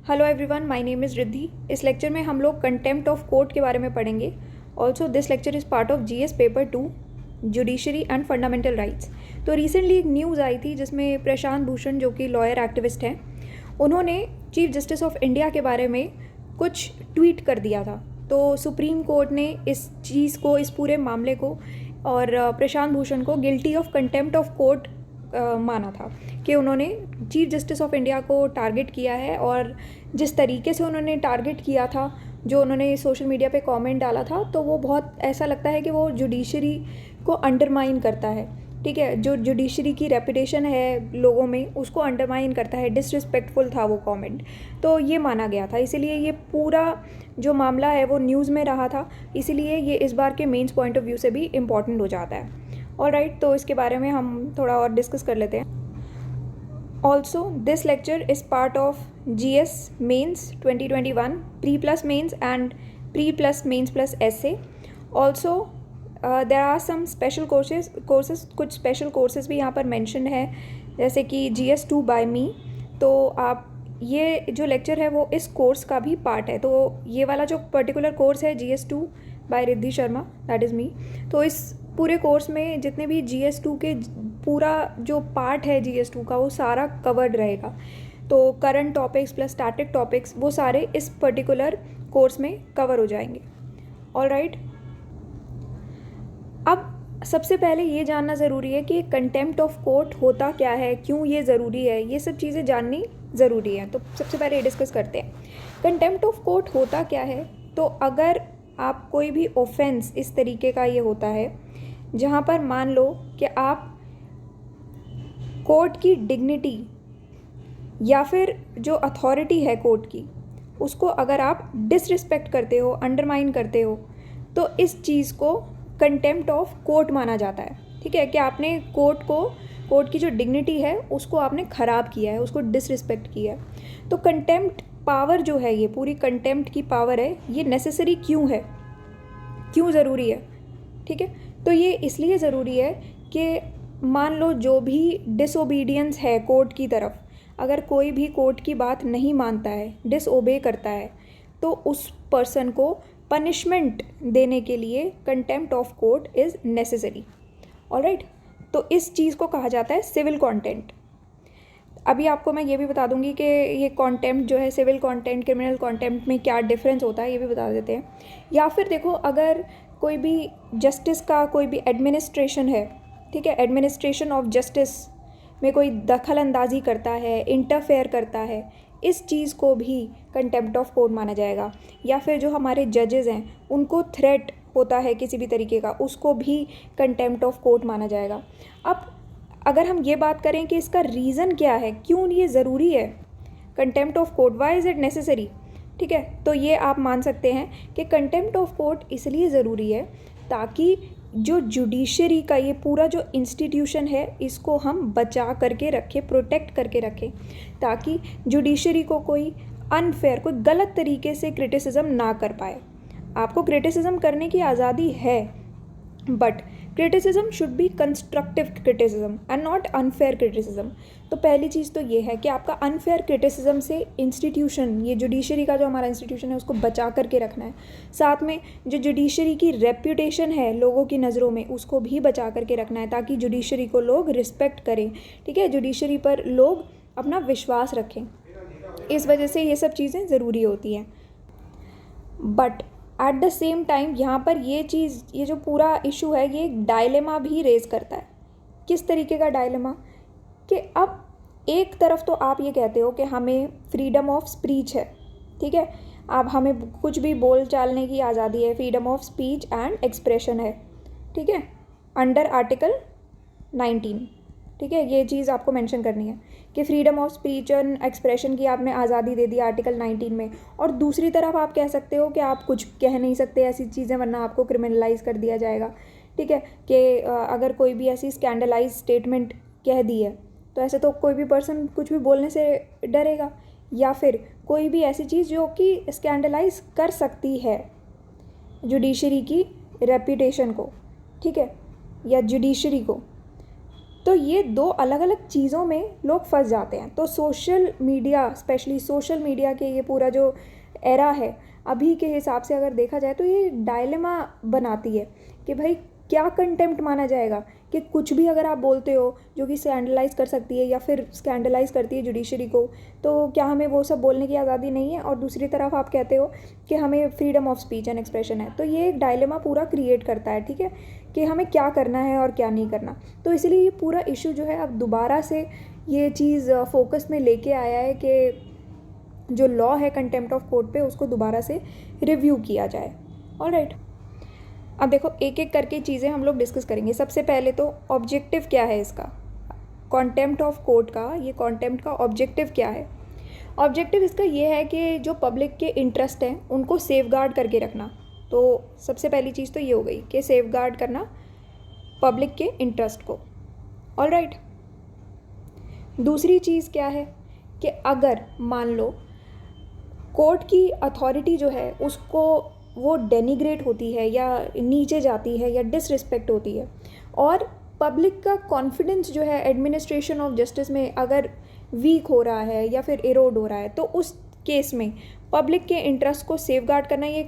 Hello everyone, my name is Riddhi. इस lecture में हम लोग कंटेम्प्ट ऑफ कोर्ट के बारे में पढ़ेंगे। Also this lecture is part of GS paper 2 judiciary and fundamental rights. तो रिसेंटली एक न्यूज़ आई थी जिसमें प्रशांत भूषण, जो कि लॉयर एक्टिविस्ट हैं, उन्होंने चीफ जस्टिस ऑफ इंडिया के बारे में कुछ ट्वीट कर दिया था। तो सुप्रीम कोर्ट ने इस चीज़ को, इस पूरे मामले को और प्रशांत भूषण को guilty of contempt of court माना था कि उन्होंने चीफ जस्टिस ऑफ इंडिया को टारगेट किया है, और जिस तरीके से उन्होंने टारगेट किया था, जो उन्होंने सोशल मीडिया पे कमेंट डाला था, तो वो बहुत ऐसा लगता है कि वो जुडिशरी को अंडरमाइन करता है। ठीक है, जो जुडिशरी की रेपुटेशन है लोगों में, उसको अंडरमाइन करता है। डिसरिस्पेक्टफुल था वो कमेंट, तो ये माना गया था। इसीलिए ये पूरा जो मामला है वो न्यूज़ में रहा था, इसीलिए ये इस बार के मेंस पॉइंट ऑफ व्यू से भी इम्पॉर्टेंट हो जाता है। ऑलराइट, तो इसके बारे में हम थोड़ा और डिस्कस कर लेते हैं। Also this lecture is part of GS mains 2021 pre plus mains and pre plus mains plus essay. Also there are some special courses कुछ स्पेशल कोर्सेज भी यहाँ पर मैंशन है, जैसे कि GS2 बाय मी। तो आप ये जो लेक्चर है वो इस कोर्स का भी पार्ट है। तो ये वाला जो पर्टिकुलर कोर्स है GS2 by Riddhi Sharma, that is me. तो इस पूरे कोर्स में जितने भी GS2 के पूरा जो पार्ट है GS2 का, वो सारा कवर्ड रहेगा। तो current topics plus static topics, वो सारे इस पर्टिकुलर कोर्स में कवर हो जाएंगे। ऑलराइट, अब सबसे पहले ये जानना ज़रूरी है कि कंटेम्प्ट ऑफ कोर्ट होता क्या है, क्यों ये ज़रूरी है, ये सब चीज़ें जाननी ज़रूरी है। तो सबसे पहले ये डिस्कस करते हैं कंटेम्प्ट ऑफ कोर्ट होता क्या है। तो अगर आप कोई भी ऑफेंस इस तरीके का ये होता है जहाँ पर मान लो कि आप कोर्ट की डिग्निटी या फिर जो अथॉरिटी है कोर्ट की, उसको अगर आप डिसरिस्पेक्ट करते हो, अंडरमाइन करते हो, तो इस चीज़ को कंटेम्प्ट ऑफ कोर्ट माना जाता है। ठीक है, कि आपने कोर्ट की जो डिग्निटी है उसको आपने ख़राब किया है, उसको डिसरिस्पेक्ट किया है। तो कंटेम्प्ट पावर जो है, ये पूरी कंटेम्प्ट की पावर है, ये नेसेसरी क्यों है, क्यों ज़रूरी है। ठीक है, तो ये इसलिए ज़रूरी है कि मान लो जो भी डिसोबीडियंस है कोर्ट की तरफ, अगर कोई भी कोर्ट की बात नहीं मानता है, डिसओबे करता है, तो उस पर्सन को पनिशमेंट देने के लिए contempt of court is necessary. Alright, तो इस चीज़ को कहा जाता है सिविल कॉन्टेम्प्ट। अभी आपको मैं ये भी बता दूंगी कि ये कॉन्टेम्प्ट जो है, सिविल कॉन्टेम्प्ट, क्रिमिनल कॉन्टेम्प्ट में क्या डिफरेंस होता है, ये भी बता देते हैं। या फिर देखो, अगर कोई भी जस्टिस का कोई भी एडमिनिस्ट्रेशन है, ठीक है, एडमिनिस्ट्रेशन ऑफ जस्टिस में कोई दखल अंदाजी करता है, इंटरफेयर करता है, इस चीज़ को भी कंटेम्प्ट ऑफ कोर्ट माना जाएगा। या फिर जो हमारे जजेस हैं, उनको थ्रेट होता है किसी भी तरीके का, उसको भी कंटेम्प्ट ऑफ कोर्ट माना जाएगा। अब अगर हम ये बात करें कि इसका रीज़न क्या है, क्यों ये ज़रूरी है contempt of court, why is it necessary, ठीक है, तो ये आप मान सकते हैं कि कंटेम्प्ट ऑफ कोर्ट इसलिए ज़रूरी है ताकि जो जुडिशरी का ये पूरा जो इंस्टीट्यूशन है, इसको हम बचा करके रखें, प्रोटेक्ट करके रखें, ताकि जुडिशरी को कोई अनफेयर, कोई गलत तरीके से क्रिटिसिज्म ना कर पाए। आपको क्रिटिसिज्म करने की आज़ादी है, but criticism should be constructive criticism and not unfair criticism. तो पहली चीज़ तो ये है कि आपका अनफेयर क्रिटिसिज्म से इंस्टीट्यूशन, ये जुडिशरी का जो हमारा इंस्टीट्यूशन है, उसको बचा करके रखना है। साथ में जो जुडिशरी की रेप्यूटेशन है लोगों की नज़रों में, उसको भी बचा करके रखना है, ताकि जुडिशरी को लोग रिस्पेक्ट करें। ठीक है, जुडिशरी पर लोग अपना विश्वास रखें। इस वजह से ये सब चीज़ें ज़रूरी होती हैं। But at the same time यहाँ पर ये चीज़, ये जो पूरा इशू है, ये एक डायलेमा भी रेज़ करता है। किस तरीके का डायलेमा, कि अब एक तरफ तो आप ये कहते हो कि हमें फ्रीडम ऑफ स्पीच है, ठीक है, अब हमें कुछ भी बोल चालने की आज़ादी है, freedom of speech and expression है, ठीक है, अंडर आर्टिकल 19। ठीक है, ये चीज़ आपको मेंशन करनी है कि freedom of speech and expression की आपने आज़ादी दे दी आर्टिकल 19 में। और दूसरी तरफ आप कह सकते हो कि आप कुछ कह नहीं सकते ऐसी चीज़ें, वरना आपको क्रिमिनलाइज कर दिया जाएगा। ठीक है, कि अगर कोई भी ऐसी स्कैंडलाइज स्टेटमेंट कह दी है, तो ऐसे तो कोई भी पर्सन कुछ भी बोलने से डरेगा, या फिर कोई भी ऐसी चीज़ जो कि स्कैंडलाइज कर सकती है जुडिशरी की रेप्यूटेशन को, ठीक है, या जुडिशरी को, तो ये दो अलग अलग चीज़ों में लोग फंस जाते हैं। तो social media, specially social media के ये पूरा जो एरा है अभी के हिसाब से अगर देखा जाए तो ये डायलेमा बनाती है कि भाई क्या कंटेम्प्ट माना जाएगा, कि कुछ भी अगर आप बोलते हो जो कि स्कैंडलाइज कर सकती है या फिर स्कैंडलाइज करती है जुडिशरी को, तो क्या हमें वो सब बोलने की आज़ादी नहीं है? और दूसरी तरफ आप कहते हो कि हमें freedom of speech and expression है। तो ये एक डायलेमा पूरा क्रिएट करता है, ठीक है, कि हमें क्या करना है और क्या नहीं करना। तो इसलिए ये पूरा इशू जो है अब दोबारा से ये चीज़ फोकस में लेके आया है कि जो लॉ है कंटेम्प्ट ऑफ कोर्ट पे उसको दोबारा से रिव्यू किया जाए। ऑलराइट, अब देखो एक एक करके चीज़ें हम लोग डिस्कस करेंगे। सबसे पहले तो ऑब्जेक्टिव क्या है इसका, कंटेम्प्ट ऑफ कोर्ट का, ये कंटेम्प्ट का ऑब्जेक्टिव क्या है? ऑब्जेक्टिव इसका ये है कि जो पब्लिक के इंटरेस्ट हैं उनको सेफगार्ड करके रखना। तो सबसे पहली चीज़ तो ये हो गई कि सेफगार्ड करना पब्लिक के इंटरेस्ट को। ऑलराइट, दूसरी चीज़ क्या है कि अगर मान लो कोर्ट की अथॉरिटी जो है उसको वो डेनिग्रेट होती है या नीचे जाती है या डिसरिस्पेक्ट होती है, और पब्लिक का कॉन्फिडेंस जो है एडमिनिस्ट्रेशन ऑफ जस्टिस में अगर वीक हो रहा है या फिर इरोड हो रहा है, तो उस केस में पब्लिक के इंटरेस्ट को सेफगार्ड करना ये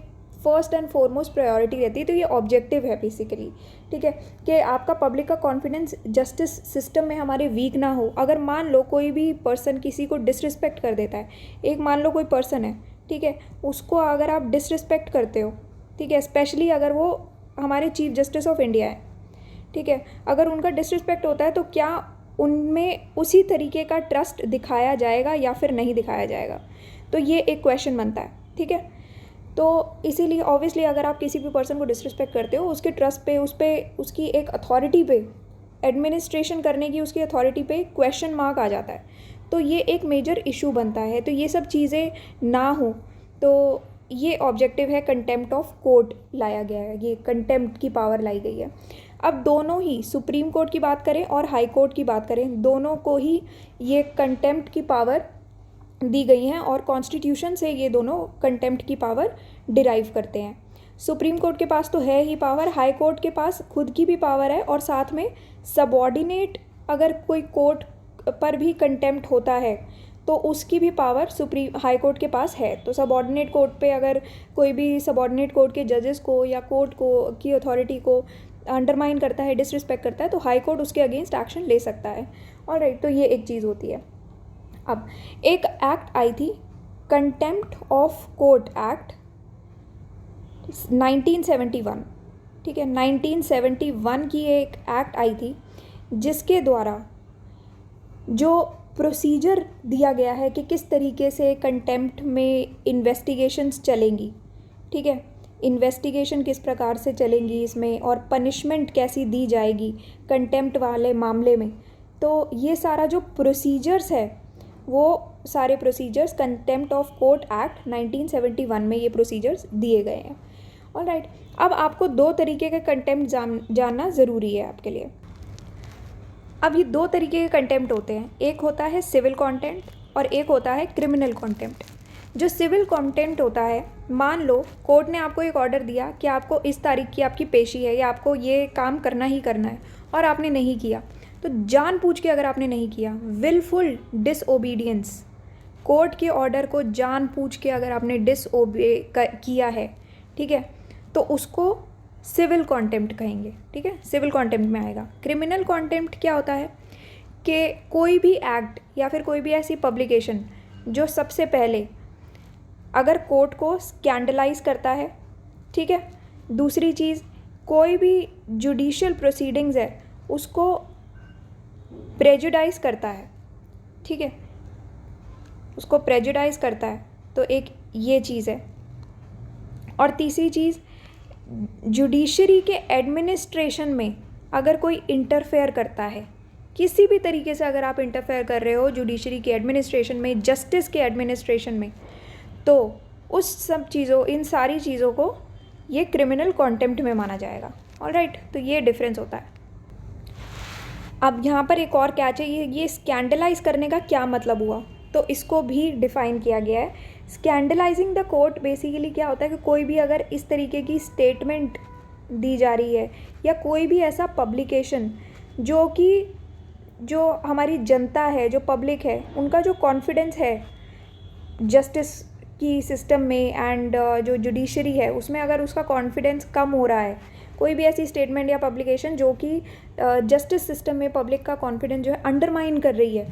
फर्स्ट एंड फॉरमोस्ट प्रायोरिटी रहती है। तो ये ऑब्जेक्टिव है बेसिकली, ठीक है, कि आपका पब्लिक का कॉन्फिडेंस जस्टिस सिस्टम में हमारे वीक ना हो। अगर मान लो कोई भी पर्सन किसी को डिसरिस्पेक्ट कर देता है, एक मान लो कोई पर्सन है, ठीक है, उसको अगर आप डिसरिस्पेक्ट करते हो, ठीक है, स्पेशली अगर वो हमारे चीफ जस्टिस ऑफ इंडिया है, ठीक है, अगर उनका डिसरिस्पेक्ट होता है तो क्या उनमें उसी तरीके का ट्रस्ट दिखाया जाएगा या फिर नहीं दिखाया जाएगा? तो ये एक क्वेश्चन बनता है, ठीक है। तो इसीलिए ऑब्वियसली अगर आप किसी भी पर्सन को डिसरिस्पेक्ट करते हो, उसके ट्रस्ट पे, उस पर, उसकी एक अथॉरिटी पे, एडमिनिस्ट्रेशन करने की उसकी अथॉरिटी पे क्वेश्चन मार्क आ जाता है। तो ये एक मेजर इशू बनता है। तो ये सब चीज़ें ना हो, तो ये ऑब्जेक्टिव है, कंटेम्प्ट ऑफ कोर्ट लाया गया है, ये कंटेम्प्ट की पावर लाई गई है। अब दोनों ही, सुप्रीम कोर्ट की बात करें और हाई कोर्ट की बात करें, दोनों को ही ये कंटेम्प्ट की पावर दी गई हैं और कॉन्स्टिट्यूशन से ये दोनों कंटेम्प्ट की पावर डिराइव करते हैं। सुप्रीम कोर्ट के पास तो है ही पावर, हाई कोर्ट के पास खुद की भी पावर है, और साथ में सबॉर्डिनेट अगर कोई कोर्ट पर भी कंटेम्प्ट होता है तो उसकी भी पावर सुप्रीम हाई कोर्ट के पास है। तो सबॉर्डिनेट कोर्ट पे अगर कोई भी सबॉर्डिनेट कोर्ट के जजेस को या कोर्ट को की अथॉरिटी को अंडरमाइन करता है, डिसरिस्पेक्ट करता है, तो हाई कोर्ट उसके अगेंस्ट एक्शन ले सकता है। ऑलराइट, तो ये एक चीज़ होती है। अब एक एक्ट आई थी, कंटेम्प्ट ऑफ कोर्ट एक्ट 1971, ठीक है, 1971 की एक एक्ट आई थी जिसके द्वारा जो प्रोसीजर दिया गया है कि किस तरीके से कंटेम्प्ट में इन्वेस्टिगेशंस चलेंगी, ठीक है, इन्वेस्टिगेशन किस प्रकार से चलेंगी इसमें, और पनिशमेंट कैसी दी जाएगी कंटेम्प्ट वाले मामले में। तो ये सारा जो प्रोसीजर्स है वो सारे procedures contempt of court act 1971 में ये प्रोसीजर्स दिए गए हैं। ऑलराइट, अब आपको दो तरीके के कंटेम्प्ट जानना ज़रूरी है आपके लिए। अब ये दो तरीके के कंटेम्प्ट होते हैं, एक होता है सिविल कंटेम्प्ट और एक होता है क्रिमिनल कंटेम्प्ट। जो सिविल कंटेम्प्ट होता है, मान लो कोर्ट ने आपको एक ऑर्डर दिया कि आपको इस तारीख की आपकी पेशी है या आपको ये काम करना ही करना है, और आपने नहीं किया, तो जानबूझ के अगर आपने नहीं किया, विलफुल डिसओबीडियंस, कोर्ट के ऑर्डर को जानबूझ के अगर आपने डिसओबे किया है, ठीक है, तो उसको सिविल कंटेम्प्ट कहेंगे, ठीक है, सिविल कंटेम्प्ट में आएगा। क्रिमिनल कंटेम्प्ट क्या होता है कि कोई भी एक्ट या फिर कोई भी ऐसी पब्लिकेशन जो सबसे पहले अगर कोर्ट को स्कैंडलाइज करता है, ठीक है, दूसरी चीज़ कोई भी जुडिशियल प्रोसीडिंग्स है उसको प्रेजुडाइज करता है, ठीक है, उसको प्रेजुडाइज करता है, तो एक ये चीज़ है। और तीसरी चीज़, जुडिशरी के एडमिनिस्ट्रेशन में अगर कोई इंटरफेयर करता है, किसी भी तरीके से अगर आप इंटरफेयर कर रहे हो जुडिशरी के एडमिनिस्ट्रेशन में, जस्टिस के एडमिनिस्ट्रेशन में, तो उस सब चीज़ों, इन सारी चीज़ों को ये क्रिमिनल कंटेम्प्ट में माना जाएगा। ऑलराइट, तो ये डिफरेंस होता है। अब यहाँ पर एक और कैच है, ये स्कैंडलाइज करने का क्या मतलब हुआ, तो इसको भी डिफ़ाइन किया गया है। स्कैंडलाइजिंग द कोर्ट बेसिकली क्या होता है कि कोई भी अगर इस तरीके की स्टेटमेंट दी जा रही है या कोई भी ऐसा पब्लिकेशन जो कि जो हमारी जनता है, जो पब्लिक है, उनका जो कॉन्फिडेंस है जस्टिस की सिस्टम में एंड जो जुडिशरी है उसमें, अगर उसका कॉन्फिडेंस कम हो रहा है, कोई भी ऐसी स्टेटमेंट या पब्लिकेशन जो कि जस्टिस सिस्टम में पब्लिक का कॉन्फिडेंस जो है अंडरमाइन कर रही है,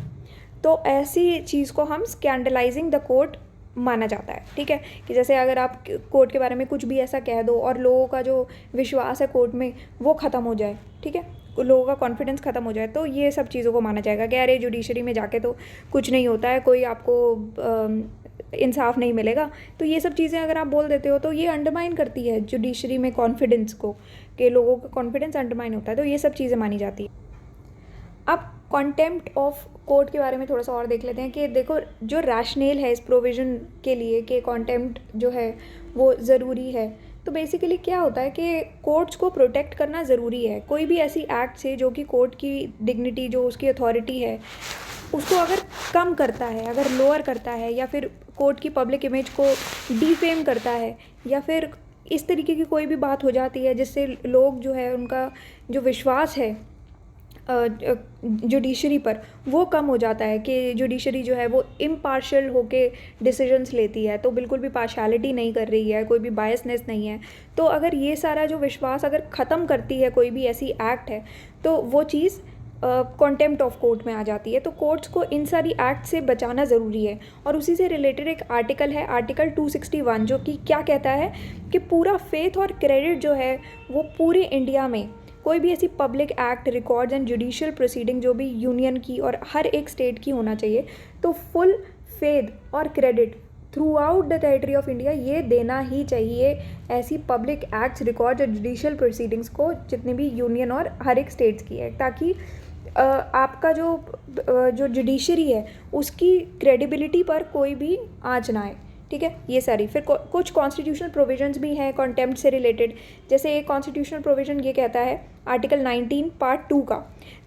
तो ऐसी चीज़ को हम स्कैंडलाइजिंग द कोर्ट माना जाता है। ठीक है, कि जैसे अगर आप कोर्ट के बारे में कुछ भी ऐसा कह दो और लोगों का जो विश्वास है कोर्ट में वो ख़त्म हो जाए, ठीक है, लोगों का कॉन्फिडेंस ख़त्म हो जाए, तो ये सब चीज़ों को माना जाएगा कि अरे जुडिशरी में जाके तो कुछ नहीं होता है, कोई आपको इंसाफ नहीं मिलेगा। तो ये सब चीज़ें अगर आप बोल देते हो तो ये अंडरमाइन करती है जुडिशरी में कॉन्फिडेंस को, कि लोगों का कॉन्फिडेंस अंडरमाइन होता है, तो ये सब चीज़ें मानी जाती है। अब कॉन्टेम्प्ट ऑफ कोर्ट के बारे में थोड़ा सा और देख लेते हैं कि देखो जो रैशनेल है इस प्रोविज़न के लिए कि कॉन्टेम्प्ट जो है वो ज़रूरी है, तो बेसिकली क्या होता है कि कोर्ट्स को प्रोटेक्ट करना ज़रूरी है। कोई भी ऐसी एक्ट से जो कि कोर्ट की डिग्निटी, जो उसकी अथॉरिटी है, उसको अगर कम करता है, अगर लोअर करता है, या फिर कोर्ट की पब्लिक इमेज को डिफेम करता है, या फिर इस तरीके की कोई भी बात हो जाती है जिससे लोग जो है उनका जो विश्वास है जुडिशरी पर वो कम हो जाता है, कि जुडिशरी जो है वो इम्पार्शियल होके डिसीजंस लेती है, तो बिल्कुल भी पार्शियलिटी नहीं कर रही है, कोई भी बायसनेस नहीं है, तो अगर ये सारा जो विश्वास अगर ख़त्म करती है कोई भी ऐसी एक्ट है, तो वो चीज़ कॉन्टेम्प्ट ऑफ कोर्ट में आ जाती है। तो कोर्ट्स को इन सारी एक्ट से बचाना ज़रूरी है। और उसी से रिलेटेड एक आर्टिकल है, आर्टिकल 261, जो कि क्या कहता है कि पूरा फेथ और क्रेडिट जो है वो पूरे इंडिया में कोई भी ऐसी public act, records and judicial proceeding जो भी यूनियन की और हर एक स्टेट की होना चाहिए, तो फुल फेथ और credit through out the territory of India ये देना ही चाहिए ऐसी पब्लिक एक्ट्स, रिकॉर्ड्स और जुडिशियल प्रोसीडिंग्स को, जितने भी यूनियन और हर एक स्टेट्स की है, ताकि आपका जो जुडिशरी है उसकी क्रेडिबिलिटी पर कोई भी आँच ना आए। ठीक है, ये सारी फिर कुछ कॉन्स्टिट्यूशनल प्रोविजंस भी हैं कॉन्टेम्प्ट से रिलेटेड। जैसे एक कॉन्स्टिट्यूशनल प्रोविजन ये कहता है, आर्टिकल 19 पार्ट 2 का,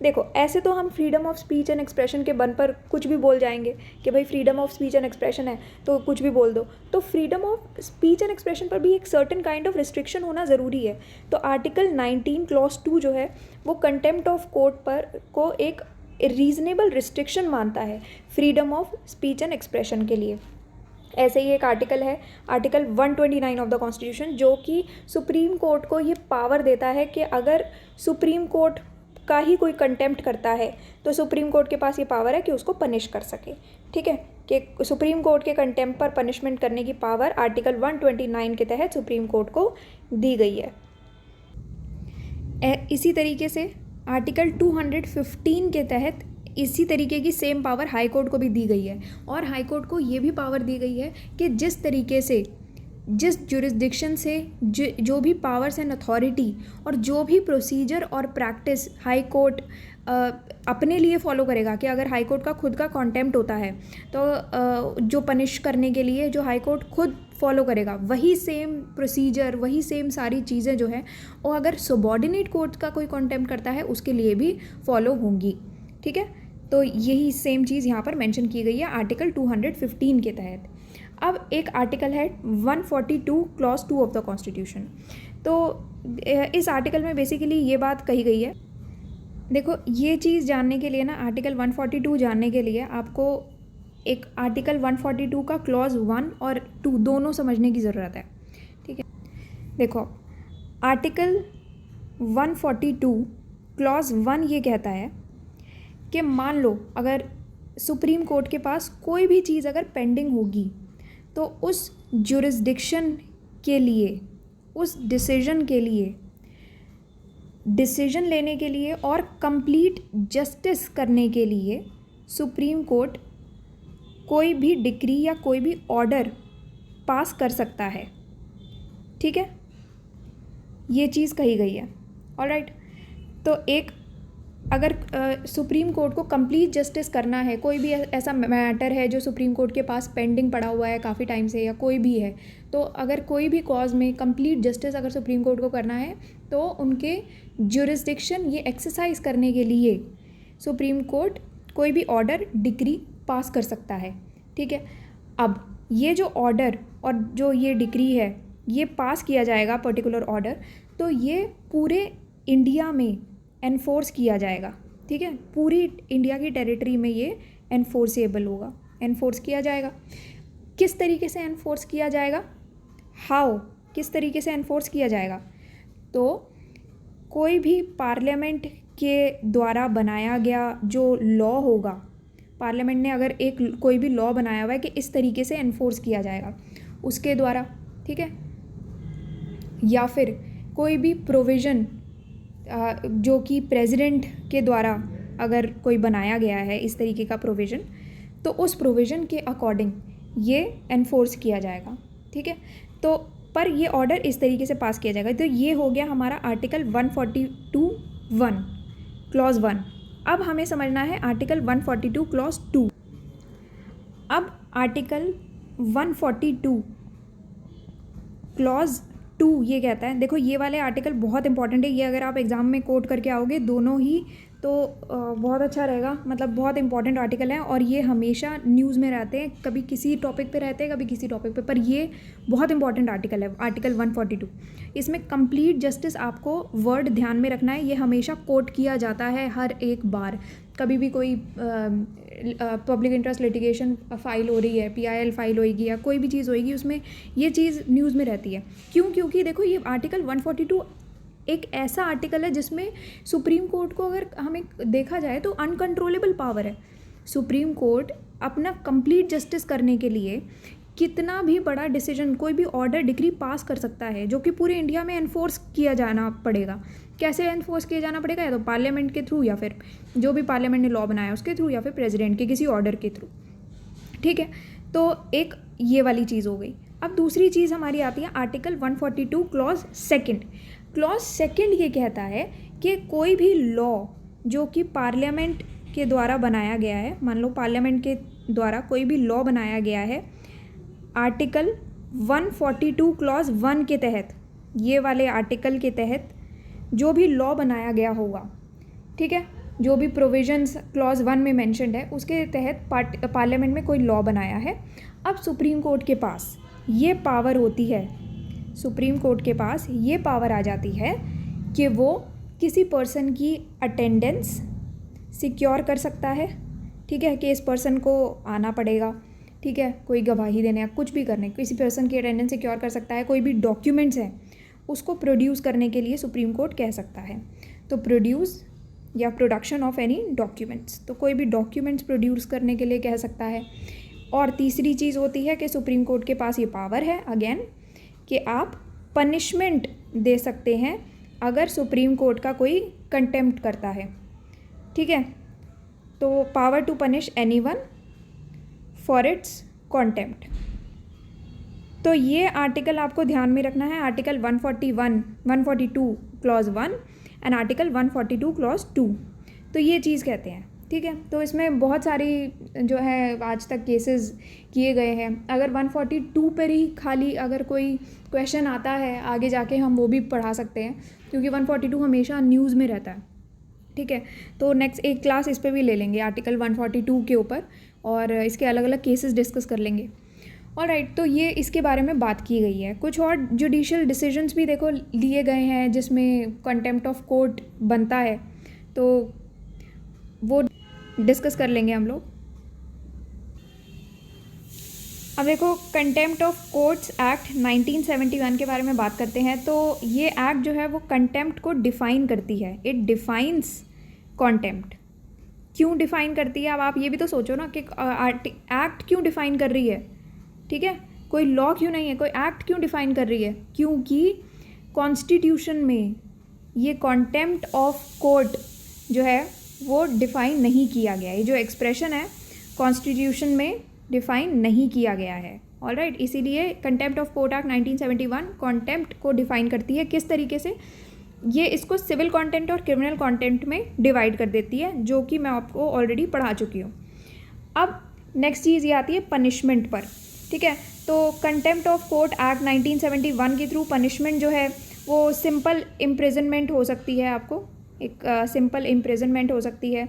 देखो ऐसे तो हम freedom of speech and expression के बन पर कुछ भी बोल जाएंगे कि भाई freedom of speech and expression है तो कुछ भी बोल दो, तो freedom of speech and expression पर भी एक सर्टेन काइंड ऑफ रिस्ट्रिक्शन होना ज़रूरी है। तो आर्टिकल 19 क्लॉज 2 जो है वो कंटेम्प्ट ऑफ कोर्ट पर को एक रीजनेबल रिस्ट्रिक्शन मानता है freedom of speech and expression के लिए। ऐसे ही एक आर्टिकल है, आर्टिकल 129 ऑफ द कॉन्स्टिट्यूशन, जो कि सुप्रीम कोर्ट को ये पावर देता है कि अगर सुप्रीम कोर्ट का ही कोई कंटेम्प्ट करता है तो सुप्रीम कोर्ट के पास ये पावर है कि उसको पनिश कर सके। ठीक है, कि सुप्रीम कोर्ट के कंटेम्प्ट पर पनिशमेंट करने की पावर आर्टिकल 129 के तहत सुप्रीम कोर्ट को दी गई है। इसी तरीके से आर्टिकल 215 के तहत इसी तरीके की सेम पावर हाई कोर्ट को भी दी गई है। और हाई कोर्ट को ये भी पावर दी गई है कि जिस तरीके से, जिस जुरिस्डिक्शन से जो भी पावर्स एंड अथॉरिटी और जो भी प्रोसीजर और प्रैक्टिस हाई कोर्ट अपने लिए फॉलो करेगा, कि अगर हाई कोर्ट का खुद का कॉन्टेम्प्ट होता है तो जो पनिश करने के लिए जो हाई कोर्ट खुद फॉलो करेगा वही सेम प्रोसीजर, वही सेम सारी चीज़ें जो है, और अगर सबॉर्डिनेट कोर्ट का कोई कॉन्टेम्प्ट करता है उसके लिए भी फॉलो होंगी। ठीक है, तो यही सेम चीज़ यहाँ पर मेंशन की गई है आर्टिकल 215 के तहत। अब एक आर्टिकल है 142 क्लॉज 2 ऑफ द कॉन्स्टिट्यूशन। तो इस आर्टिकल में बेसिकली ये बात कही गई है, देखो ये चीज़ जानने के लिए ना, आर्टिकल 142 जानने के लिए आपको एक आर्टिकल 142 का क्लॉज 1 और 2 दोनों समझने की ज़रूरत है। ठीक है, देखो आर्टिकल 142 क्लॉज 1 ये कहता है कि मान लो अगर सुप्रीम कोर्ट के पास कोई भी चीज़ अगर पेंडिंग होगी तो उस जुरिस्डिक्शन के लिए, उस डिसीजन के लिए, डिसीजन लेने के लिए और कंप्लीट जस्टिस करने के लिए सुप्रीम कोर्ट कोई भी डिक्री या कोई भी ऑर्डर पास कर सकता है। ठीक है, ये चीज़ कही गई है। ऑलराइट, तो एक अगर सुप्रीम कोर्ट को कंप्लीट जस्टिस करना है, कोई भी ऐसा मैटर है जो सुप्रीम कोर्ट के पास पेंडिंग पड़ा हुआ है काफ़ी टाइम से, या कोई भी है, तो अगर कोई भी कॉज में कंप्लीट जस्टिस अगर सुप्रीम कोर्ट को करना है तो उनके जुरिस्डिक्शन ये एक्सरसाइज करने के लिए सुप्रीम कोर्ट कोई भी ऑर्डर, डिक्री पास कर सकता है। ठीक है, अब ये जो ऑर्डर और जो ये डिक्री है ये पास किया जाएगा पर्टिकुलर ऑर्डर, तो ये पूरे इंडिया में एनफोर्स किया जाएगा। ठीक है, पूरी इंडिया की टेरिटरी में ये एनफोर्सेबल होगा, एनफोर्स किया जाएगा। किस तरीके से एनफोर्स किया जाएगा, हाउ, किस तरीके से एनफोर्स किया जाएगा? तो कोई भी पार्लियामेंट के द्वारा बनाया गया जो लॉ होगा, पार्लियामेंट ने अगर एक कोई भी लॉ बनाया हुआ है कि इस तरीके से एनफोर्स किया जाएगा, उसके द्वारा, ठीक है, या फिर कोई भी प्रोविज़न जो कि प्रेसिडेंट के द्वारा अगर कोई बनाया गया है इस तरीके का प्रोविज़न, तो उस प्रोविज़न के अकॉर्डिंग ये एनफोर्स किया जाएगा, ठीक है। तो पर ये ऑर्डर इस तरीके से पास किया जाएगा। तो ये हो गया हमारा आर्टिकल 142(1) क्लॉज 1। अब हमें समझना है आर्टिकल 142 क्लॉज 2। अब आर्टिकल 142 क्लॉज 2 ये कहता है, देखो ये वाले आर्टिकल बहुत इंपॉर्टेंट है, ये अगर आप एग्ज़ाम में कोट करके आओगे दोनों ही तो बहुत अच्छा रहेगा, मतलब बहुत इंपॉर्टेंट आर्टिकल है और ये हमेशा न्यूज़ में रहते हैं, कभी किसी टॉपिक पे रहते हैं कभी किसी टॉपिक पे, पर ये बहुत इंपॉर्टेंट आर्टिकल है, आर्टिकल 142। इसमें कंप्लीट जस्टिस आपको वर्ड ध्यान में रखना है, ये हमेशा कोट किया जाता है हर एक बार, कभी भी कोई पब्लिक इंटरेस्ट लिटिगेशन फाइल हो रही है, PIL फाइल होएगी या कोई भी चीज़ होएगी, उसमें ये चीज़ न्यूज़ में रहती है। क्यों? क्योंकि देखो ये आर्टिकल 142 एक ऐसा आर्टिकल है जिसमें सुप्रीम कोर्ट को अगर हमें देखा जाए तो अनकंट्रोलेबल पावर है। सुप्रीम कोर्ट अपना कंप्लीट जस्टिस करने के लिए कितना भी बड़ा डिसीजन, कोई भी ऑर्डर, डिक्री पास कर सकता है जो कि पूरे इंडिया में एनफोर्स किया जाना पड़ेगा। कैसे एनफोर्स किया जाना पड़ेगा? या तो पार्लियामेंट के थ्रू, या फिर जो भी पार्लियामेंट ने लॉ बनाया उसके थ्रू, या फिर प्रेसिडेंट के किसी ऑर्डर के थ्रू, ठीक है। तो एक ये वाली चीज़ हो गई। अब दूसरी चीज़ हमारी आती है आर्टिकल 142 क्लॉज 2। क्लॉज 2 ये कहता है कि कोई भी लॉ जो कि पार्लियामेंट के द्वारा बनाया गया है, मान लो पार्लियामेंट के द्वारा कोई भी लॉ बनाया गया है, आर्टिकल 142 क्लॉज 1 के तहत, ये वाले आर्टिकल के तहत जो भी लॉ बनाया गया होगा, ठीक है, जो भी प्रोविजंस क्लॉज 1 में मेंशन्ड है उसके तहत पार्लियामेंट में कोई लॉ बनाया है। अब सुप्रीम कोर्ट के पास ये पावर होती है, सुप्रीम कोर्ट के पास ये पावर आ जाती है कि वो किसी पर्सन की अटेंडेंस सिक्योर कर सकता है, ठीक है, कि इस पर्सन को आना पड़ेगा, ठीक है, कोई गवाही देने या कुछ भी करने, किसी पर्सन की अटेंडेंस सिक्योर कर सकता है। कोई भी डॉक्यूमेंट्स हैं उसको प्रोड्यूस करने के लिए सुप्रीम कोर्ट कह सकता है। तो प्रोड्यूस या प्रोडक्शन ऑफ एनी डॉक्यूमेंट्स, तो कोई भी डॉक्यूमेंट्स प्रोड्यूस करने के लिए कह सकता है। और तीसरी चीज़ होती है कि सुप्रीम कोर्ट के पास ये पावर है अगेन कि आप पनिशमेंट दे सकते हैं अगर सुप्रीम कोर्ट का कोई कंटेम्प्ट करता है, ठीक है। तो power to punish anyone for its contempt. तो ये आर्टिकल आपको ध्यान में रखना है, article 142 clause 1 and article 142 clause 2। तो ये चीज़ कहते हैं, ठीक है। तो इसमें बहुत सारी जो है आज तक केसेस किए गए हैं। अगर 142 पर ही खाली अगर कोई क्वेश्चन आता है आगे जाके हम वो भी पढ़ा सकते हैं, क्योंकि 142 हमेशा न्यूज़ में रहता है, ठीक है। तो नेक्स्ट एक क्लास इस पर भी ले लेंगे आर्टिकल 142 के ऊपर, और इसके अलग अलग केसेस डिस्कस कर लेंगे। ऑलराइट, तो ये इसके बारे में बात की गई है। कुछ और जुडिशियल डिसीजंस भी देखो लिए गए हैं जिसमें कंटेम्प्ट ऑफ कोर्ट बनता है, तो वो डिस्कस कर लेंगे हम लोग। अब देखो कंटेम्प्ट ऑफ कोर्ट्स एक्ट 1971 के बारे में बात करते हैं। तो ये एक्ट जो है वो कंटेम्प्ट को डिफ़ाइन करती है, इट डिफ़ाइंस कंटेम्प्ट। क्यों डिफ़ाइन करती है? अब आप ये भी तो सोचो ना कि एक्ट क्यों डिफ़ाइन कर रही है, ठीक है, कोई लॉ क्यों नहीं है, कोई एक्ट क्यों डिफ़ाइन कर रही है? क्योंकि कॉन्स्टिट्यूशन में ये कंटेम्प्ट ऑफ कोर्ट जो है वो डिफ़ाइन नहीं किया गया है। ये जो एक्सप्रेशन है कॉन्स्टिट्यूशन में डिफ़ाइन नहीं किया गया है, ऑलराइट। इसीलिए contempt of court act 1971 contempt को डिफ़ाइन करती है। किस तरीके से? ये इसको सिविल कंटेम्प्ट और क्रिमिनल कंटेम्प्ट में डिवाइड कर देती है, जो कि मैं आपको ऑलरेडी पढ़ा चुकी हूँ। अब नेक्स्ट चीज़ ये आती है पनिशमेंट पर, ठीक है। तो कंटेम्प्ट ऑफ कोर्ट एक्ट 1971 के थ्रू पनिशमेंट जो है वो सिंपल इम्प्रिजनमेंट हो सकती है, आपको एक सिंपल इम्प्रिजनमेंट हो सकती है।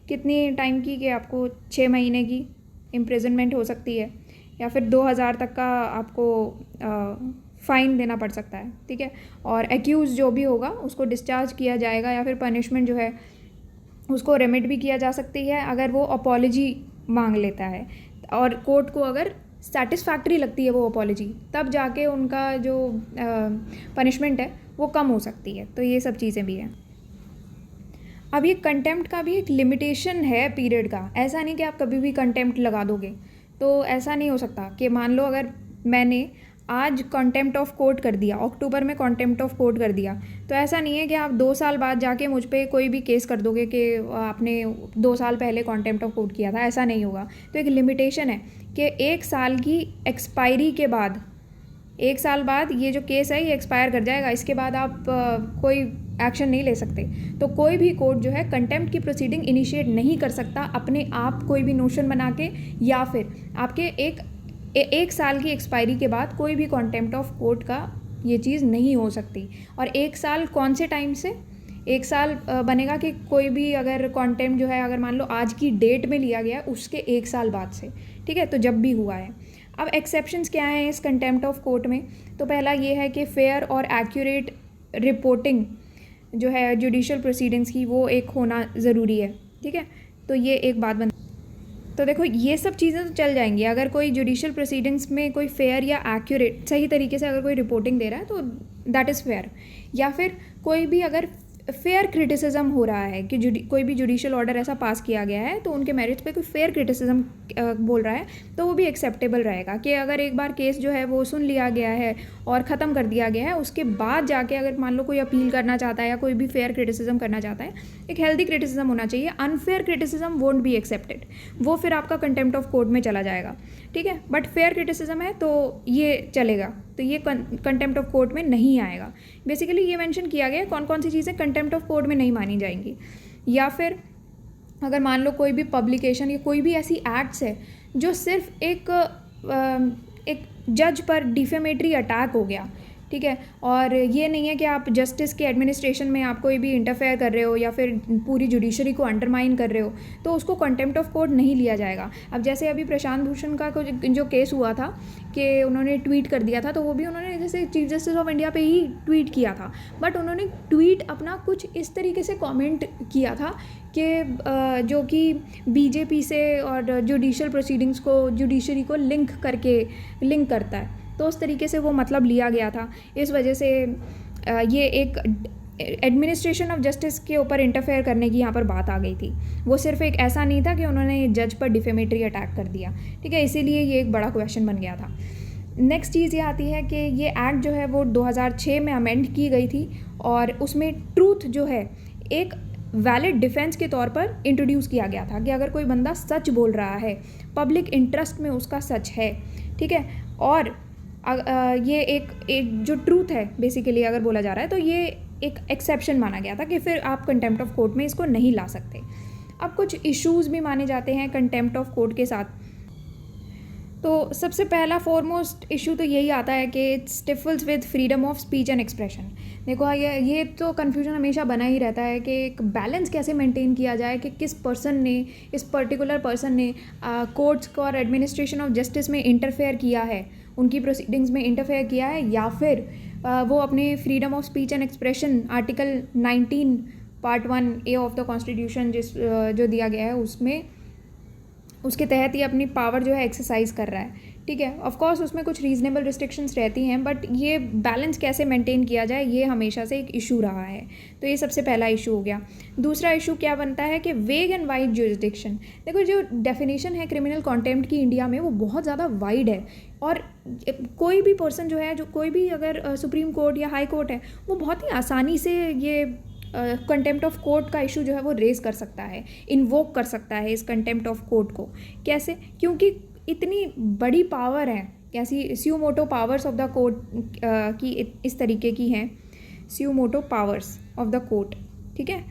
कितनी टाइम की? कि आपको 6 महीने की इम्प्रिजनमेंट हो सकती है, या फिर 2000 तक का आपको फ़ाइन देना पड़ सकता है, ठीक है। और एक्यूज़ जो भी होगा उसको डिस्चार्ज किया जाएगा, या फिर पनिशमेंट जो है उसको रेमिट भी किया जा सकती है अगर वो अपॉलॉजी मांग लेता है, और कोर्ट को अगर सेटिस्फैक्ट्री लगती है वो अपॉलॉजी, तब जाके उनका जो पनिशमेंट है वो कम हो सकती है। तो ये सब चीज़ें भी हैं। अब ये कंटेम्प्ट का भी एक लिमिटेशन है पीरियड का। ऐसा नहीं कि आप कभी भी कंटेम्प्ट लगा दोगे, तो ऐसा नहीं हो सकता कि मान लो अगर मैंने आज कंटेम्प्ट ऑफ कोर्ट कर दिया, अक्टूबर में कंटेम्प्ट ऑफ कोर्ट कर दिया, तो ऐसा नहीं है कि आप 2 साल बाद जाके मुझ पे कोई भी केस कर दोगे कि आपने 2 साल पहले कंटेम्प्ट ऑफ कोर्ट किया था। ऐसा नहीं होगा। तो एक लिमिटेशन है कि 1 साल की एक्सपायरी के बाद, 1 साल बाद ये जो केस है ये एक्सपायर कर जाएगा, इसके बाद आप कोई एक्शन नहीं ले सकते। तो कोई भी कोर्ट जो है कंटेम्प्ट की प्रोसीडिंग इनिशिएट नहीं कर सकता अपने आप कोई भी नोशन बना के, या फिर आपके एक साल की एक्सपायरी के बाद कोई भी कंटेम्प्ट ऑफ कोर्ट का ये चीज़ नहीं हो सकती। और 1 साल कौन से टाइम से 1 साल बनेगा कि कोई भी अगर कंटेम्प्ट जो है अगर मान लो आज की डेट में लिया गया उसके 1 साल बाद से, ठीक है, तो जब भी हुआ है। अब एक्सेप्शंस क्या हैं इस कंटेम्प्ट ऑफ कोर्ट में? तो पहला ये है कि फेयर और एक्यूरेट रिपोर्टिंग जो है जुडिशल प्रोसीडिंग्स की वो एक होना ज़रूरी है, ठीक है। तो ये एक बात बन, तो देखो ये सब चीज़ें तो चल जाएंगी अगर कोई जुडिशल प्रोसीडिंग्स में कोई फेयर या एक्यूरेट सही तरीके से अगर कोई रिपोर्टिंग दे रहा है तो दैट इज़ फेयर। या फिर कोई भी अगर फेयर क्रिटिसिज्म हो रहा है कि कोई भी जुडिशियल ऑर्डर ऐसा पास किया गया है तो उनके मेरिट्स पे कोई फेयर क्रिटिसिज्म बोल रहा है, तो वो भी एक्सेप्टेबल रहेगा। कि अगर एक बार केस जो है वो सुन लिया गया है और ख़त्म कर दिया गया है, उसके बाद जाके अगर मान लो कोई अपील करना चाहता है या कोई भी फेयर क्रिटिसिज्म करना चाहता है, एक हेल्दी क्रिटिसिज्म होना चाहिए। Unfair criticism won't be accepted, वो फिर आपका कंटेम्प्ट ऑफ कोर्ट में चला जाएगा, ठीक है। बट फेयर क्रिटिसिज्म है तो ये चलेगा, तो ये कंटेम्प्ट ऑफ कोर्ट में नहीं आएगा। बेसिकली ये मेंशन किया गया है कौन कौन सी चीज़ें कंटेम्प्ट ऑफ कोर्ट में नहीं मानी जाएंगी। या फिर अगर मान लो कोई भी पब्लिकेशन या कोई भी ऐसी एक्ट्स है जो सिर्फ एक जज पर डिफेमेटरी अटैक हो गया, ठीक है, और ये नहीं है कि आप जस्टिस के एडमिनिस्ट्रेशन में आप कोई भी इंटरफेयर कर रहे हो या फिर पूरी जुडिशरी को अंडरमाइन कर रहे हो, तो उसको कंटेम्प्ट ऑफ कोर्ट नहीं लिया जाएगा। अब जैसे अभी प्रशांत भूषण का जो केस हुआ था कि उन्होंने ट्वीट कर दिया था, तो वो भी उन्होंने जैसे चीफ जस्टिस ऑफ इंडिया पे ही ट्वीट किया था, बट उन्होंने ट्वीट अपना कुछ इस तरीके से कमेंट किया था कि जो कि बीजेपी से और जुडिशल प्रोसीडिंग्स को जुडिशरी को लिंक करता है, तो उस तरीके से वो मतलब लिया गया था। इस वजह से ये एक एडमिनिस्ट्रेशन ऑफ जस्टिस के ऊपर इंटरफेयर करने की यहाँ पर बात आ गई थी। वो सिर्फ एक ऐसा नहीं था कि उन्होंने जज पर डिफेमेटरी अटैक कर दिया, ठीक है, इसीलिए ये एक बड़ा क्वेश्चन बन गया था। नेक्स्ट चीज़ ये आती है कि ये एक्ट जो है वो 2006 में अमेंड की गई थी और उसमें ट्रूथ जो है एक वैलिड डिफेंस के तौर पर इंट्रोड्यूस किया गया था कि अगर कोई बंदा सच बोल रहा है, पब्लिक इंटरेस्ट में उसका सच है, ठीक है, और ये एक जो ट्रूथ है बेसिकली अगर बोला जा रहा है, तो ये एक एक्सेप्शन माना गया था कि फिर आप कंटेम्प्ट ऑफ कोर्ट में इसको नहीं ला सकते। अब कुछ इश्यूज़ भी माने जाते हैं कंटेम्प्ट ऑफ कोर्ट के साथ। तो सबसे पहला फॉरमोस्ट इशू तो यही आता है कि it stifles with freedom of speech and expression. देखो ये तो कन्फ्यूजन हमेशा बना ही रहता है कि एक बैलेंस कैसे मेंटेन किया जाए कि किस पर्सन ने, इस पर्टिकुलर पर्सन ने कोर्ट्स को और एडमिनिस्ट्रेशन ऑफ जस्टिस में इंटरफेयर किया है, उनकी प्रोसीडिंग्स में इंटरफेयर किया है, या फिर वो अपने freedom of speech and expression article 19 part 1A of the constitution जो दिया गया है उसमें, उसके तहत ही अपनी पावर जो है एक्सरसाइज कर रहा है, ठीक है। ऑफ कोर्स उसमें कुछ रीजनेबल रिस्ट्रिक्शंस रहती हैं, बट ये बैलेंस कैसे मेंटेन किया जाए ये हमेशा से एक इशू रहा है। तो ये सबसे पहला इशू हो गया। दूसरा इशू क्या बनता है कि वेग एंड वाइड जुरिसडिक्शन। देखो जो डेफिनेशन है क्रिमिनल कंटेम्प्ट की इंडिया में वो बहुत ज़्यादा वाइड है, और कोई भी पर्सन जो है, जो कोई भी अगर सुप्रीम कोर्ट या हाई कोर्ट है, वो बहुत ही आसानी से ये कंटेम्प्ट ऑफ कोर्ट का इशू जो है वो रेज़ कर सकता है, इन्वोक कर सकता है इस कंटेम्प्ट ऑफ कोर्ट को। कैसे? क्योंकि इतनी बड़ी पावर है, कैसी स्यू मोटो पावर्स ऑफ द कोर्ट की इस तरीके की हैं, स्यू मोटो पावर्स ऑफ द कोर्ट, ठीक है।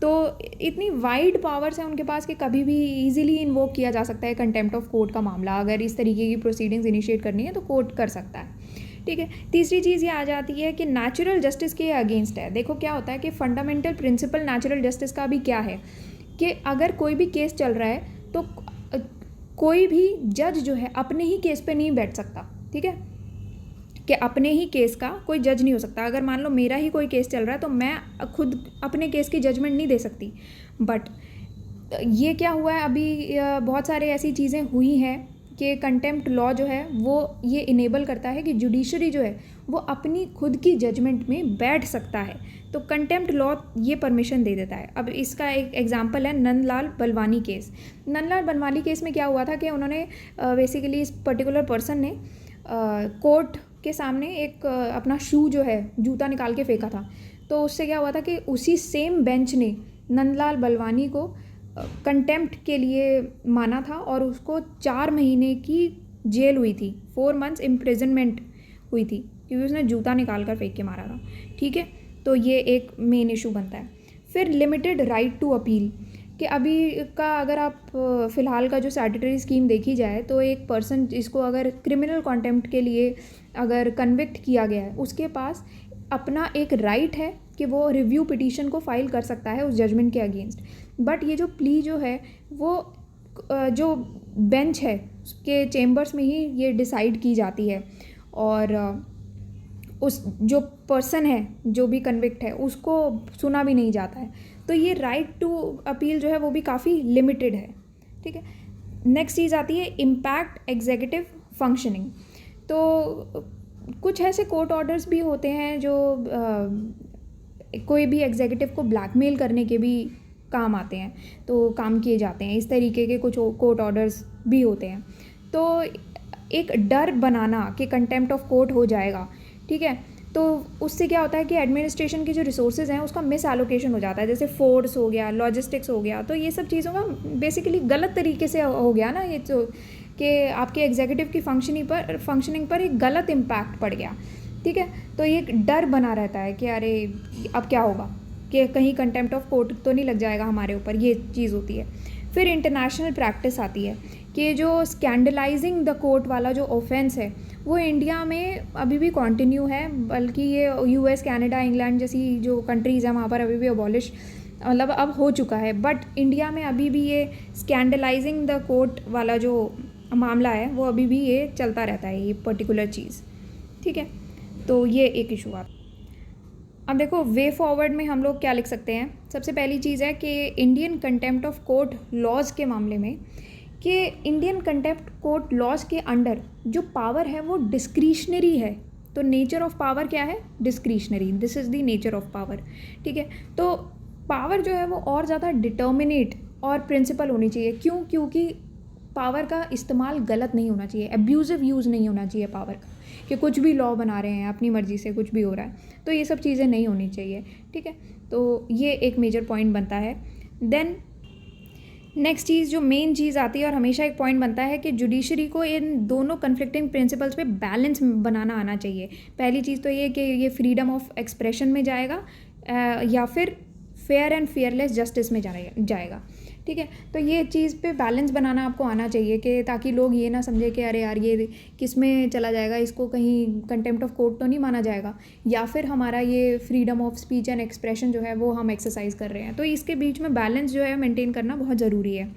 तो इतनी वाइड पावर्स हैं उनके पास कि कभी भी इजीली इन्वोक किया जा सकता है कंटेम्प्ट ऑफ कोर्ट का मामला। अगर इस तरीके की प्रोसीडिंग्स इनिशिएट करनी है तो कोर्ट कर सकता है, ठीक है। तीसरी चीज़ ये आ जाती है कि नेचुरल जस्टिस के अगेंस्ट है। देखो क्या होता है कि फंडामेंटल प्रिंसिपल नेचुरल जस्टिस का भी क्या है कि अगर कोई भी केस चल रहा है तो कोई भी जज जो है अपने ही केस पे नहीं बैठ सकता, ठीक है। कि अपने ही केस का कोई जज नहीं हो सकता। अगर मान लो मेरा ही कोई केस चल रहा है तो मैं खुद अपने केस की जजमेंट नहीं दे सकती। बट ये क्या हुआ है अभी, बहुत सारे ऐसी चीज़ें हुई हैं कि कंटेम्प्ट लॉ जो है वो ये इनेबल करता है कि जुडिशरी जो है वो अपनी खुद की जजमेंट में बैठ सकता है। तो कंटेम्प्ट लॉ ये परमिशन दे देता है। अब इसका एक एग्जांपल है नंदलाल बलवानी केस। नंदलाल बलवानी केस में क्या हुआ था कि उन्होंने बेसिकली इस पर्टिकुलर पर्सन ने कोर्ट के सामने एक अपना शू जो है जूता निकाल के फेंका था। तो उससे क्या हुआ था कि उसी सेम बेंच ने नंदलाल बलवानी को कंटेम्प्ट के लिए माना था और उसको 4 महीने की जेल हुई थी, 4 months इम्प्रिजनमेंट हुई थी, क्योंकि उसने जूता निकाल कर फेंक के मारा था। ठीक है, तो ये एक मेन इशू बनता है। फिर लिमिटेड राइट टू अपील, कि अभी का अगर आप फ़िलहाल का जो स्टैट्यूटरी स्कीम देखी जाए तो एक पर्सन जिसको अगर क्रिमिनल कॉन्टेम्प्ट के लिए अगर कन्विक्ट किया गया है उसके पास अपना एक राइट है कि वो रिव्यू पिटीशन को फाइल कर सकता है उस जजमेंट के अगेंस्ट। बट ये जो प्ली जो है वो जो बेंच है उसके चेम्बर्स में ही ये डिसाइड की जाती है और उस जो पर्सन है जो भी कन्विक्ट है उसको सुना भी नहीं जाता है। तो ये राइट टू अपील जो है वो भी काफ़ी लिमिटेड है। ठीक है, नेक्स्ट चीज़ आती है इम्पैक्ट एग्जीक्यूटिव फंक्शनिंग। तो कुछ ऐसे कोर्ट ऑर्डर्स भी होते हैं जो कोई भी एग्जीक्यूटिव को ब्लैकमेल करने के भी काम आते हैं, तो काम किए जाते हैं। इस तरीके के कुछ कोर्ट ऑर्डर्स भी होते हैं। तो एक डर बनाना कि कंटेम्प्ट ऑफ कोर्ट हो जाएगा, ठीक है, तो उससे क्या होता है कि एडमिनिस्ट्रेशन के जो रिसोर्सेज हैं उसका मिस एलोकेशन हो जाता है, जैसे फोर्स हो गया, लॉजिस्टिक्स हो गया। तो ये सब चीज़ों का बेसिकली गलत तरीके से हो गया ना ये, तो कि आपके एग्जीक्यूटिव की फंक्शनिंग पर एक गलत इम्पैक्ट पड़ गया। ठीक है, तो ये एक डर बना रहता है कि अरे अब क्या होगा, कि कहीं कंटेम्प्ट ऑफ कोर्ट तो नहीं लग जाएगा हमारे ऊपर, ये चीज़ होती है। फिर इंटरनेशनल प्रैक्टिस आती है कि जो स्कैंडलाइजिंग द कोर्ट वाला जो ऑफेंस है वो इंडिया में अभी भी कंटिन्यू है, बल्कि ये यूएस, कनाडा, इंग्लैंड जैसी जो कंट्रीज़ हैं वहाँ पर अभी भी अबॉलिश मतलब अब हो चुका है। बट इंडिया में अभी भी ये स्कैंडलाइजिंग द कोर्ट वाला जो मामला है वो अभी भी ये चलता रहता है, ये पर्टिकुलर चीज़। ठीक है, तो ये एक इशू आता है। अब देखो वे फॉरवर्ड में हम लोग क्या लिख सकते हैं। सबसे पहली चीज़ है कि Indian contempt of court laws के मामले में कि इंडियन कंटेम्प्ट कोर्ट लॉज़ के अंडर जो पावर है वो डिस्क्रिशनरी है। तो नेचर ऑफ पावर क्या है? Discretionary. This is the nature of power. ठीक है, तो पावर जो है वो और ज़्यादा डिटर्मिनेट और प्रिंसिपल होनी चाहिए। क्यों? क्योंकि पावर का इस्तेमाल गलत नहीं होना चाहिए, एब्यूज़िव यूज़ नहीं होना चाहिए पावर का, कि कुछ भी लॉ बना रहे हैं अपनी मर्ज़ी से कुछ भी हो रहा है, तो ये सब चीज़ें नहीं होनी चाहिए। ठीक है, तो ये एक मेजर पॉइंट बनता है। देन नेक्स्ट चीज़ जो मेन चीज़ आती है और हमेशा एक पॉइंट बनता है कि जुडिशरी को इन दोनों कन्फ्लिक्टिंग प्रिंसिपल्स पे बैलेंस बनाना आना चाहिए। पहली चीज़ तो ये कि ये फ्रीडम ऑफ एक्सप्रेशन में जाएगा या फिर फेयर एंड फेयरलेस जस्टिस में जाएगा। ठीक है, तो ये चीज़ पे बैलेंस बनाना आपको आना चाहिए कि ताकि लोग ये ना समझे कि अरे यार ये किस में चला जाएगा, इसको कहीं कंटेम्प्ट ऑफ कोर्ट तो नहीं माना जाएगा, या फिर हमारा ये freedom of speech and expression जो है वो हम एक्सरसाइज कर रहे हैं। तो इसके बीच में बैलेंस जो है मेंटेन करना बहुत ज़रूरी है।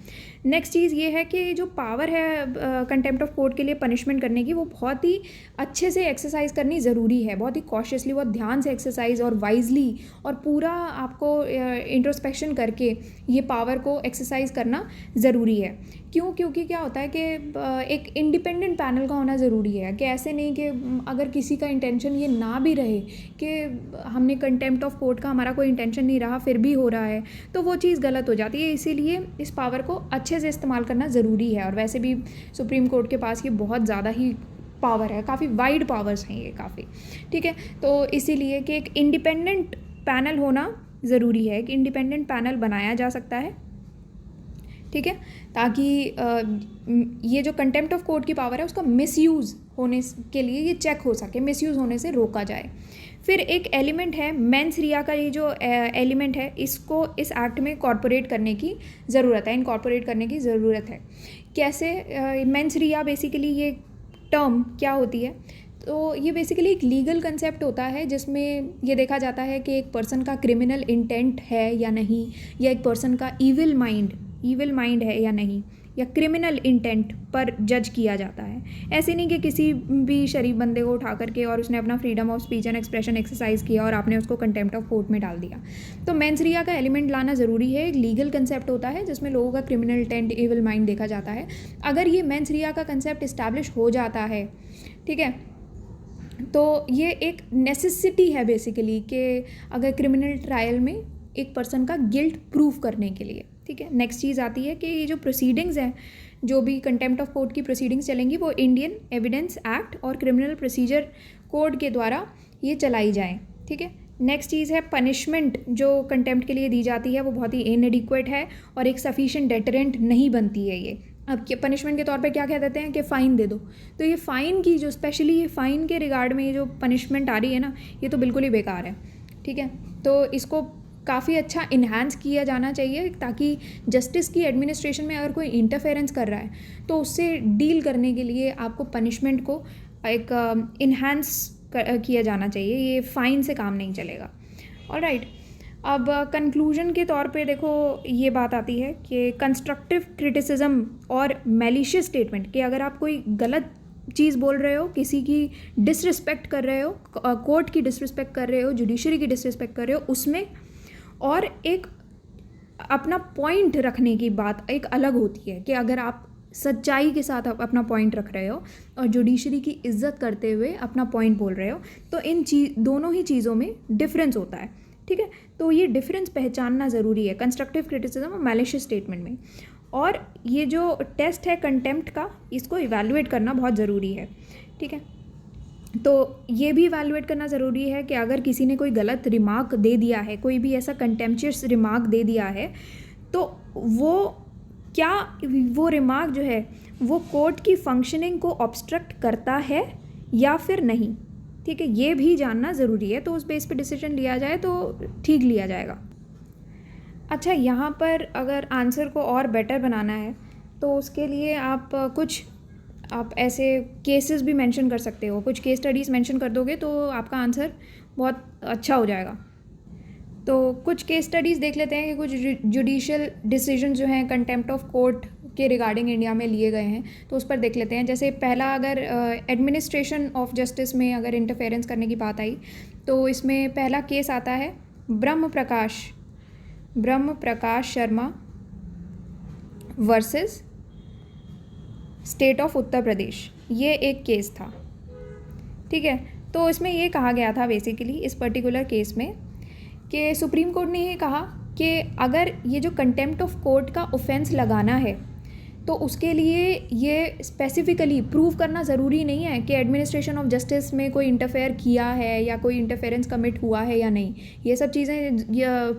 नेक्स्ट चीज़ ये है कि जो पावर है कंटेम्प्ट ऑफ कोर्ट के लिए पनिशमेंट करने की, वो बहुत ही अच्छे से एक्सरसाइज करनी ज़रूरी है, बहुत ही कॉशियसली, बहुत ध्यान से एक्सरसाइज और वाइजली और पूरा आपको इंट्रोस्पेक्शन करके ये पावर को एक्सरसाइज करना ज़रूरी है। क्यों? क्योंकि क्या होता है कि एक इंडिपेंडेंट पैनल का होना ज़रूरी है, कि ऐसे नहीं कि अगर किसी का इंटेंशन ये ना भी रहे कि हमने कंटेम्प्ट ऑफ कोर्ट का हमारा कोई इंटेंशन नहीं रहा फिर भी हो रहा है, तो वो चीज़ गलत हो जाती है। इसीलिए इस पावर को अच्छे से इस्तेमाल करना ज़रूरी है। और वैसे भी सुप्रीम कोर्ट के पास ये बहुत ज़्यादा ही पावर है, काफ़ी वाइड पावर्स हैं ये काफ़ी। ठीक है, तो इसीलिए कि एक इंडिपेंडेंट पैनल होना ज़रूरी है, कि इंडिपेंडेंट पैनल बनाया जा सकता है। ठीक है, ताकि ये जो कंटेम्प्ट ऑफ कोर्ट की पावर है उसका मिसयूज़ होने के लिए ये चेक हो सके, मिसयूज़ होने से रोका जाए। फिर एक एलिमेंट है मेंस रिया का, ये जो एलिमेंट है इसको इस एक्ट में कॉर्पोरेट करने की ज़रूरत है, इनकॉर्पोरेट करने की ज़रूरत है। कैसे? मेंस रिया बेसिकली ये टर्म क्या होती है? तो ये बेसिकली एक लीगल कंसेप्ट होता है जिसमें ये देखा जाता है कि एक पर्सन का क्रिमिनल इंटेंट है या नहीं, या एक पर्सन का ईविल माइंड है या नहीं, या क्रिमिनल इंटेंट पर जज किया जाता है। ऐसे नहीं कि किसी भी शरीफ बंदे को उठा करके और उसने अपना freedom of speech and expression exercise किया और आपने उसको कंटेम्प्ट ऑफ कोर्ट में डाल दिया। तो मेंस रिया का एलिमेंट लाना ज़रूरी है। एक लीगल कंसेप्ट होता है जिसमें लोगों का क्रिमिनल इंटेंट, एविल माइंड देखा जाता है। अगर ये मेंस रिया का कंसेप्ट इस्टेब्लिश हो जाता है, ठीक है, तो ये एक नेसेसिटी है बेसिकली कि अगर क्रिमिनल ट्रायल में एक पर्सन का गिल्ट प्रूव करने के लिए, ठीक है। नेक्स्ट चीज़ आती है कि ये जो प्रोसीडिंग्स हैं, जो भी कंटेम्प्ट ऑफ कोर्ट की प्रोसीडिंग्स चलेंगी, वो इंडियन एविडेंस एक्ट और क्रिमिनल प्रोसीजर कोड के द्वारा ये चलाई जाएँ, ठीक है। नेक्स्ट चीज़ है पनिशमेंट जो कंटेम्प्ट के लिए दी जाती है वो बहुत ही इनएडिक्वेट है और एक सफिशिएंट डेटरेंट नहीं बनती है ये। अब पनिशमेंट के तौर पे क्या कह देते हैं कि फ़ाइन दे दो, तो ये फ़ाइन की जो स्पेशली ये फ़ाइन के रिगार्ड में ये जो पनिशमेंट आ रही है ना, ये तो बिल्कुल ही बेकार है, ठीक है। तो इसको काफ़ी अच्छा इन्हांस किया जाना चाहिए ताकि जस्टिस की एडमिनिस्ट्रेशन में अगर कोई इंटरफेरेंस कर रहा है तो उससे डील करने के लिए आपको पनिशमेंट को एक इन्हांस किया जाना चाहिए। ये फ़ाइन से काम नहीं चलेगा। ऑलराइट, अब कंक्लूजन के तौर पे देखो ये बात आती है कि कंस्ट्रक्टिव क्रिटिसिज्म और मैलिशियस स्टेटमेंट, कि अगर आप कोई गलत चीज़ बोल रहे हो, किसी की डिसरिस्पेक्ट कर रहे हो, कोर्ट की डिसरिस्पेक्ट कर रहे हो, जुडिशरी की डिसरिस्पेक्ट कर रहे हो, उसमें और एक अपना पॉइंट रखने की बात एक अलग होती है कि अगर आप सच्चाई के साथ अपना पॉइंट रख रहे हो और जुडिशरी की इज्जत करते हुए अपना पॉइंट बोल रहे हो, तो इन दोनों ही चीज़ों में डिफरेंस होता है, ठीक है। तो ये डिफरेंस पहचानना ज़रूरी है कंस्ट्रक्टिव क्रिटिसिज्म और मैलिशियस स्टेटमेंट में। और ये जो टेस्ट है कंटेम्प्ट का, इसको इवैल्यूएट करना बहुत ज़रूरी है, ठीक है। तो ये भी इवैल्यूएट करना ज़रूरी है कि अगर किसी ने कोई गलत रिमार्क दे दिया है, कोई भी ऐसा कंटेम्पचुअस रिमार्क दे दिया है, तो वो रिमार्क जो है वो कोर्ट की फंक्शनिंग को ऑब्स्ट्रक्ट करता है या फिर नहीं, ठीक है। ये भी जानना ज़रूरी है, तो उस बेस पे डिसीजन लिया जाए तो ठीक लिया जाएगा। अच्छा, यहाँ पर अगर आंसर को और बेटर बनाना है तो उसके लिए आप ऐसे केसेस भी मेंशन कर सकते हो, कुछ केस स्टडीज़ मेंशन कर दोगे तो आपका आंसर बहुत अच्छा हो जाएगा। तो कुछ केस स्टडीज़ देख लेते हैं कि कुछ जुडिशियल डिसीजन जो हैं कंटेम्प्ट ऑफ कोर्ट के रिगार्डिंग इंडिया में लिए गए हैं, तो उस पर देख लेते हैं। जैसे पहला, अगर एडमिनिस्ट्रेशन ऑफ जस्टिस में अगर इंटरफेरेंस करने की बात आई तो इसमें पहला केस आता है ब्रह्म Prakash Sharma versus state of Uttar Pradesh. ये एक केस था, ठीक है। तो इसमें ये कहा गया था बेसिकली इस पर्टिकुलर केस में कि सुप्रीम कोर्ट ने ये कहा कि अगर ये जो कंटेम्प्ट ऑफ कोर्ट का ऑफेंस लगाना है तो उसके लिए ये स्पेसिफिकली प्रूव करना ज़रूरी नहीं है कि एडमिनिस्ट्रेशन ऑफ जस्टिस में कोई इंटरफेयर किया है या कोई इंटरफेरेंस कमिट हुआ है या नहीं। ये सब चीज़ें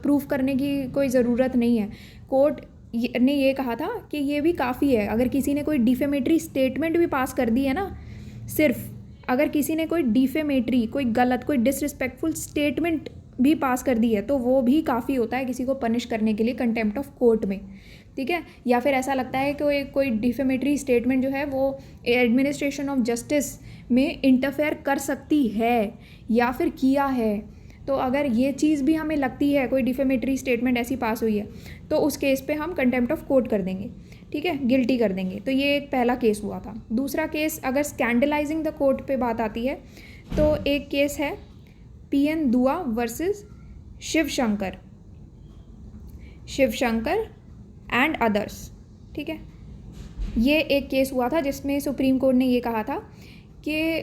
प्रूव करने की कोई ज़रूरत नहीं है। कोर्ट ने ये कहा था कि ये भी काफ़ी है अगर किसी ने कोई डिफेमेटरी स्टेटमेंट भी पास कर दी है ना, सिर्फ अगर किसी ने कोई डिफेमेटरी, कोई गलत, कोई डिसरिस्पेक्टफुल स्टेटमेंट भी पास कर दी है तो वो भी काफ़ी होता है किसी को पनिश करने के लिए कंटेम्प्ट ऑफ कोर्ट में, ठीक है। या फिर ऐसा लगता है कि कोई डिफेमेटरी स्टेटमेंट जो है वो एडमिनिस्ट्रेशन ऑफ जस्टिस में इंटरफेयर कर सकती है या फिर किया है, तो अगर ये चीज़ भी हमें लगती है, कोई डिफेमेटरी स्टेटमेंट ऐसी पास हुई है, तो उस केस पे हम कंटेम्प्ट ऑफ कोर्ट कर देंगे, ठीक है, गिल्टी कर देंगे। तो ये एक पहला केस हुआ था। दूसरा केस, अगर स्कैंडलाइजिंग द कोर्ट पे बात आती है तो एक केस है PN दुआ वर्सेस शिवशंकर एंड अदर्स, ठीक है। ये एक केस हुआ था जिसमें सुप्रीम कोर्ट ने ये कहा था कि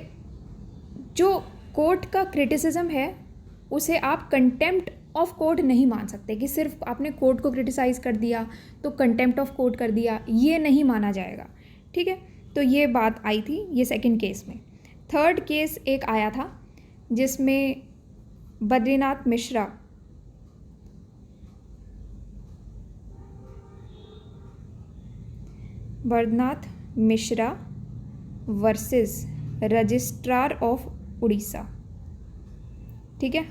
जो कोर्ट का क्रिटिसिज्म है उसे आप कंटेम्प्ट ऑफ कोर्ट नहीं मान सकते कि सिर्फ आपने कोर्ट को क्रिटिसाइज़ कर दिया तो कंटेम्प्ट ऑफ कोर्ट कर दिया, ये नहीं माना जाएगा, ठीक है। तो ये बात आई थी ये सेकंड केस में। थर्ड केस एक आया था जिसमें Badrinath Mishra versus registrar of Orissa, ठीक है।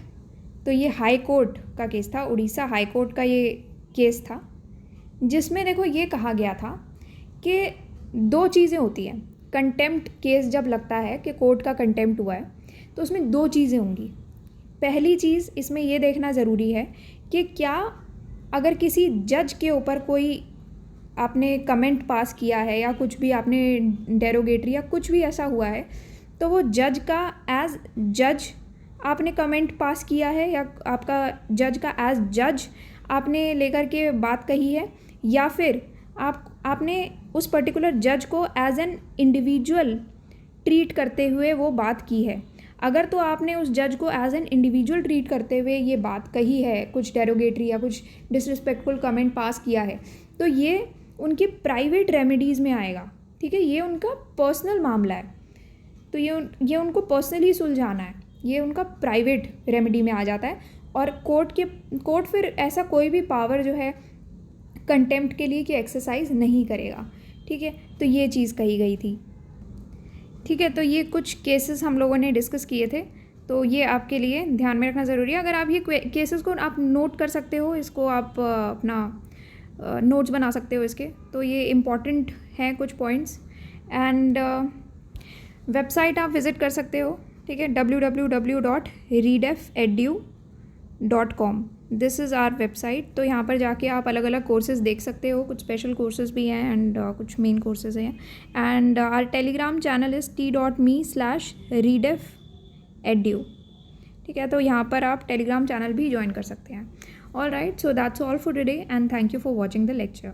तो ये हाई कोर्ट का केस था, उड़ीसा हाई कोर्ट का ये केस था, जिसमें देखो ये कहा गया था कि दो चीज़ें होती हैं। कंटेम्प्ट केस जब लगता है कि कोर्ट का कंटेम्प्ट हुआ है तो उसमें दो चीज़ें होंगी। पहली चीज़ इसमें ये देखना ज़रूरी है कि क्या अगर किसी जज के ऊपर कोई आपने कमेंट पास किया है या कुछ भी आपने डेरोगेटरी या कुछ भी ऐसा हुआ है, तो वो जज का एज जज आपने कमेंट पास किया है या आपका जज का एज जज आपने लेकर के बात कही है, या फिर आपने उस पर्टिकुलर जज को एज एन इंडिविजुअल ट्रीट करते हुए वो बात की है। अगर तो आपने उस जज को एज एन इंडिविजुअल ट्रीट करते हुए ये बात कही है, कुछ डेरोगेटरी या कुछ डिसरिस्पेक्टफुल कमेंट पास किया है, तो ये उनकी प्राइवेट रेमेडीज़ में आएगा, ठीक है। ये उनका पर्सनल मामला है, तो ये उनको पर्सनली सुलझाना है, ये उनका प्राइवेट रेमेडी में आ जाता है। और कोर्ट फिर ऐसा कोई भी पावर जो है कंटेम्प्ट के लिए कि एक्सरसाइज नहीं करेगा, ठीक है। तो ये चीज़ कही गई थी, ठीक है। तो ये कुछ केसेस हम लोगों ने डिस्कस किए थे, तो ये आपके लिए ध्यान में रखना ज़रूरी है। अगर आप ये केसेस को आप नोट कर सकते हो, इसको आप अपना नोट्स बना सकते हो इसके, तो ये इम्पॉर्टेंट हैं कुछ पॉइंट्स। एंड वेबसाइट आप विज़िट कर सकते हो, ठीक है, www.redeferedu.com, this is our website. तो यहाँ पर जाके आप अलग अलग कोर्सेज देख सकते हो, कुछ स्पेशल कोर्सेज भी हैं एंड कुछ मेन कोर्सेज हैं। And our Telegram channel is t.me/redeferedu, ठीक है। तो यहाँ पर आप टेलीग्राम चैनल भी ज्वाइन कर सकते हैं। All right, so that's all for today and thank you for watching the lecture.